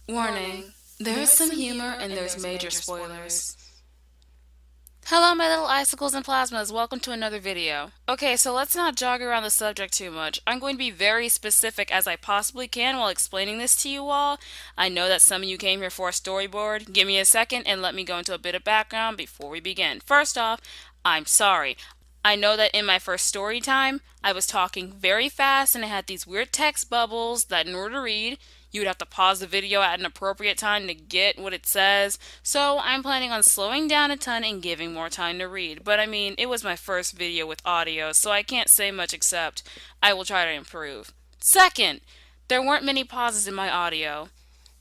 Warning, there is some humor and there's major spoilers. Hello my little icicles and plasmas, welcome to another video. Okay, so let's not jog around the subject too much. I'm going to be very specific as I possibly can while explaining this to you all. I know that some of you came here for a storyboard. Give me a second and let me go into a bit of background before we begin. First off, I'm sorry. I know that in my first story time, I was talking very fast and I had these weird text bubbles that in order to read, you would have to pause the video at an appropriate time to get what it says. So I'm planning on slowing down a ton and giving more time to read. But I mean, it was my first video with audio, so I can't say much except I will try to improve. Second, there weren't many pauses in my audio.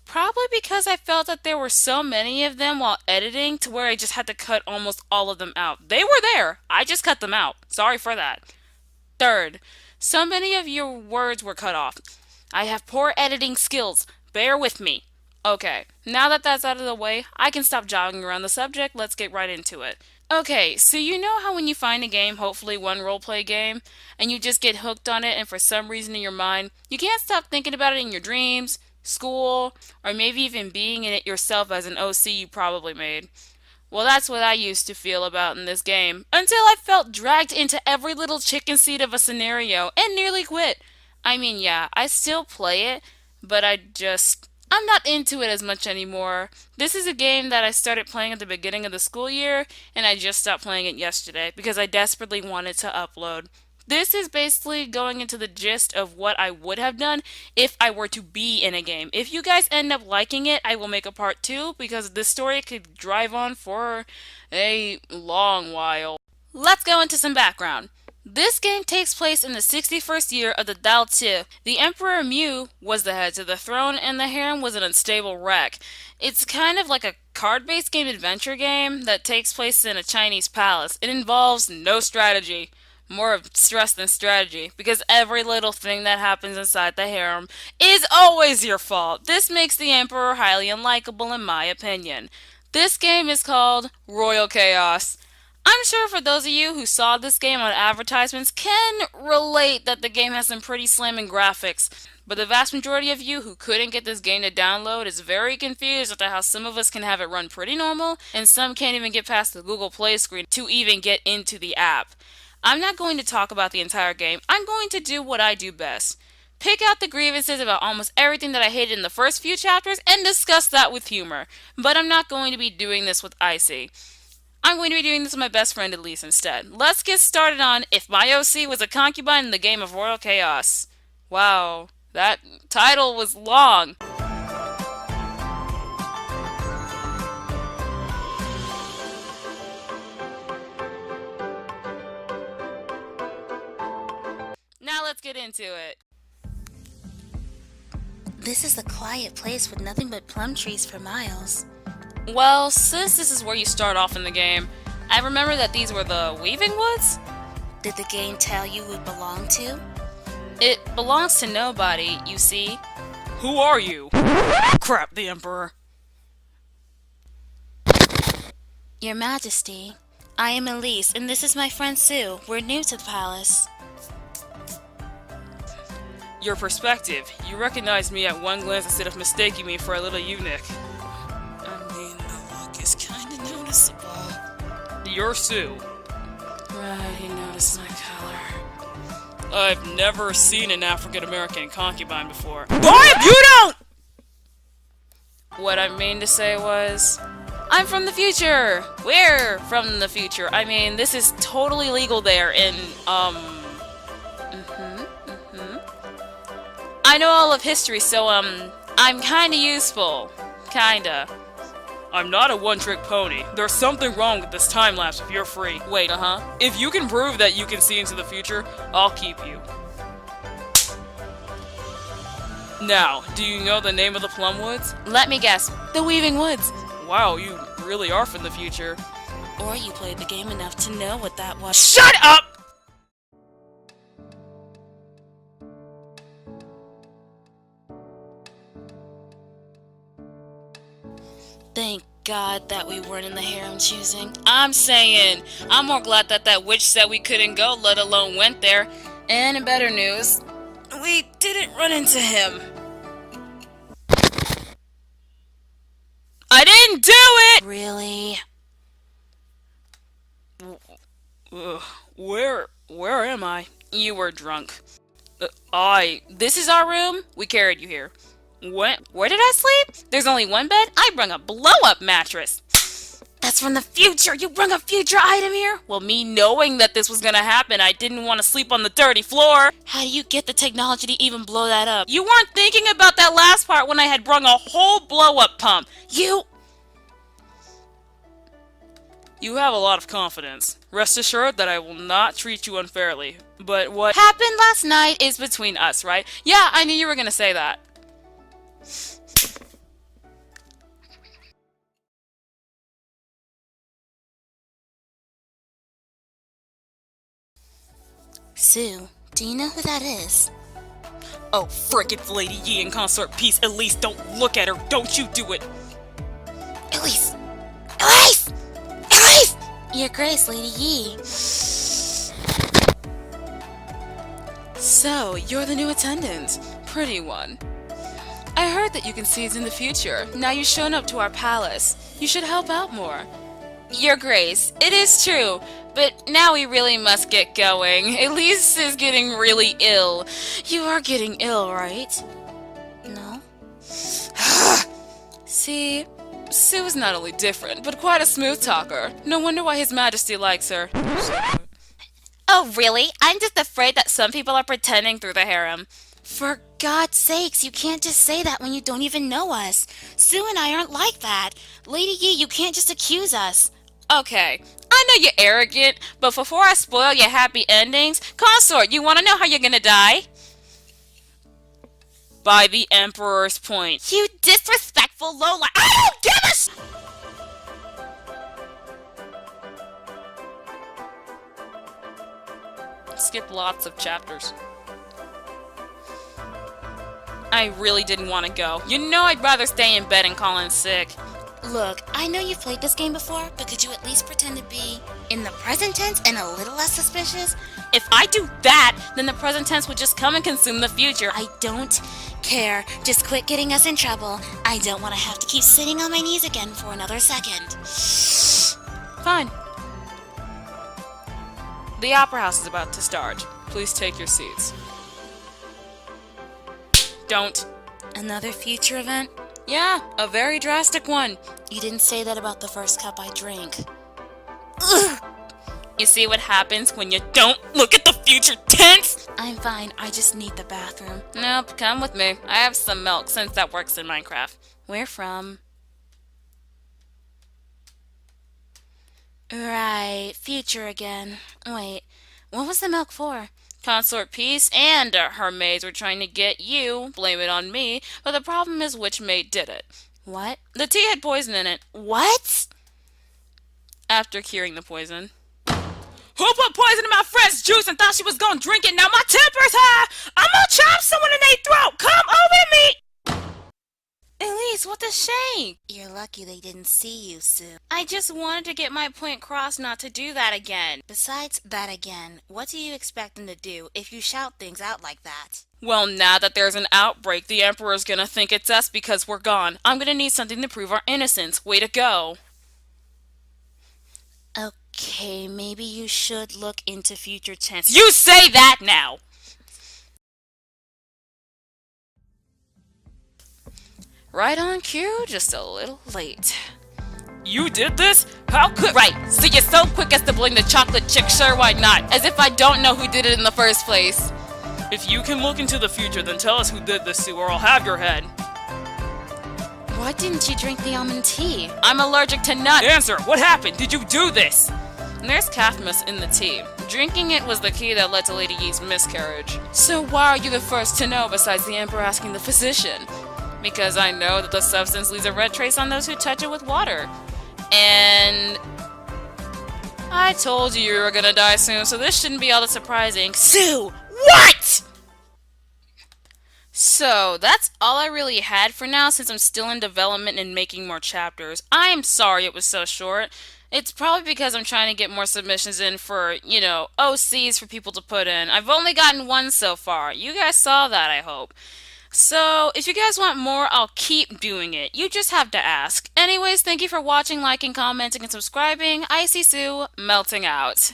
Probably because I felt that there were so many of them while editing to where I just had to cut almost all of them out. They were there, I just cut them out. Sorry for that. Third, so many of your words were cut off. I have poor editing skills. Bear with me. Okay, now that that's out of the way, I can stop jogging around the subject. Let's get right into it. Okay, so you know how when you find a game, hopefully one roleplay game, and you just get hooked on it and for some reason in your mind, you can't stop thinking about it in your dreams, school, or maybe even being in it yourself as an OC you probably made. Well, that's what I used to feel about in this game, until I felt dragged into every little chicken seed of a scenario and nearly quit. I mean, yeah, I still play it, but I'm not into it as much anymore. This is a game that I started playing at the beginning of the school year, and I just stopped playing it yesterday because I desperately wanted to upload. This is basically going into the gist of what I would have done if I were to be in a game. If you guys end up liking it, I will make a part 2 because this story could drive on for a long while. Let's go into some background. This game takes place in the 61st year of the Dao Qi. The Emperor Mu was the head to the throne, and the harem was an unstable wreck. It's kind of like a card-based game adventure game that takes place in a Chinese palace. It involves no strategy. More of stress than strategy, because every little thing that happens inside the harem is always your fault. This makes the Emperor highly unlikable in my opinion. This game is called Royal Chaos. I'm sure for those of you who saw this game on advertisements can relate that the game has some pretty slamming graphics, but the vast majority of you who couldn't get this game to download is very confused as to how some of us can have it run pretty normal, and some can't even get past the Google Play screen to even get into the app. I'm not going to talk about the entire game. I'm going to do what I do best. Pick out the grievances about almost everything that I hated in the first few chapters and discuss that with humor. But I'm not going to be doing this with Icey. I'm going to be doing this with my best friend Elise instead. Let's get started on If My OC Was a Concubine in the Game of Royal Chaos. Wow, that title was long. Now let's get into it. This is a quiet place with nothing but plum trees for miles. Well, since this is where you start off in the game, I remember that these were the Weaving Woods? Did the game tell you who it belonged to? It belongs to nobody, you see. Who are you? Crap, the Emperor. Your Majesty, I am Elise, and this is my friend Sue. We're new to the palace. Your perspective. You recognized me at one glance instead of mistaking me for a little eunuch. I mean, the look is kinda noticeable. You're Sue. Right, he noticed my color. I've never seen an African-American concubine before. What? You don't! What I mean to say was, I'm from the future! We're from the future. I mean, this is totally legal there in, I know all of history, so, I'm kinda useful. Kinda. I'm not a one-trick pony. There's something wrong with this time-lapse if you're free. Wait, If you can prove that you can see into the future, I'll keep you. Now, do you know the name of the Plum Woods? Let me guess. The Weaving Woods. Wow, you really are from the future. Or you played the game enough to know what that was. Shut up! Thank God that we weren't in the harem choosing. I'm saying, I'm more glad that that witch said we couldn't go, let alone went there. And in better news, we didn't run into him. I didn't do it! Really? Ugh, where am I? You were drunk. This is our room? We carried you here. Where did I sleep? There's only one bed? I brung a blow-up mattress. That's from the future! You brought a future item here? Well, me knowing that this was gonna happen, I didn't want to sleep on the dirty floor. How do you get the technology to even blow that up? You weren't thinking about that last part when I had brung a whole blow-up pump. You have a lot of confidence. Rest assured that I will not treat you unfairly. But what happened last night is between us, right? Yeah, I knew you were gonna say that. Sue, do you know who that is? Oh, frick, it's Lady Yi and Consort Peace. Elise, don't look at her. Don't you do it. Elise! Elise! Elise! Your Grace, Lady Yi. So, you're the new attendant. Pretty one. I heard that you can see us in the future. Now you've shown up to our palace. You should help out more. Your Grace, it is true, but now we really must get going. Elise is getting really ill. You are getting ill, right? No? See, Sue is not only different, but quite a smooth talker. No wonder why His Majesty likes her. Oh, really? I'm just afraid that some people are pretending through the harem. For God's sakes, you can't just say that when you don't even know us. Sue and I aren't like that. Lady Yi, you can't just accuse us. Okay, I know you're arrogant, but before I spoil your happy endings, Consort, you want to know how you're gonna die? By the Emperor's point. You disrespectful lowlife. I don't give a sh- Skip lots of chapters. I really didn't want to go. You know I'd rather stay in bed and call in sick. Look, I know you've played this game before, but could you at least pretend to be in the present tense and a little less suspicious? If I do that, then the present tense would just come and consume the future. I don't care. Just quit getting us in trouble. I don't want to have to keep sitting on my knees again for another second. Fine. The Opera House is about to start. Please take your seats. Don't. Another future event? Yeah, a very drastic one. You didn't say that about the first cup I drank. Ugh! You see what happens when you don't look at the future tense? I'm fine, I just need the bathroom. Nope, come with me. I have some milk since that works in Minecraft. Where from? Right, future again. Wait, what was the milk for? Consort Peace and her maids were trying to get you, blame it on me, but the problem is which maid did it. What? The tea had poison in it. What? After curing the poison. Who put poison in my friend's juice and thought she was gonna drink it? Now my temper's high! I'm gonna chop someone in their throat! Come over me! Elise, what a shame! You're lucky they didn't see you, Sue. I just wanted to get my point across not to do that again. Besides that again, what do you expect them to do if you shout things out like that? Well, now that there's an outbreak, the Emperor's gonna think it's us because we're gone. I'm gonna need something to prove our innocence. Way to go. Okay, maybe you should look into future tense. You say that now! Right on cue, just a little late. You did this? How could— Right, so you're so quick as to blame the chocolate chick, sure, why not? As if I don't know who did it in the first place. If you can look into the future, then tell us who did this, Sue, or I'll have your head. Why didn't you drink the almond tea? I'm allergic to nuts. Answer, what happened? Did you do this? There's Kathmus in the tea. Drinking it was the key that led to Lady Yi's miscarriage. So why are you the first to know besides the Emperor asking the physician? Because I know that the substance leaves a red trace on those who touch it with water. And I told you you were gonna die soon, so this shouldn't be all that surprising. Sue! What?! So, that's all I really had for now since I'm still in development and making more chapters. I am sorry it was so short. It's probably because I'm trying to get more submissions in for, you know, OCs for people to put in. I've only gotten one so far. You guys saw that, I hope. So, if you guys want more, I'll keep doing it. You just have to ask. Anyways, thank you for watching, liking, commenting, and subscribing. Icy Sue, melting out.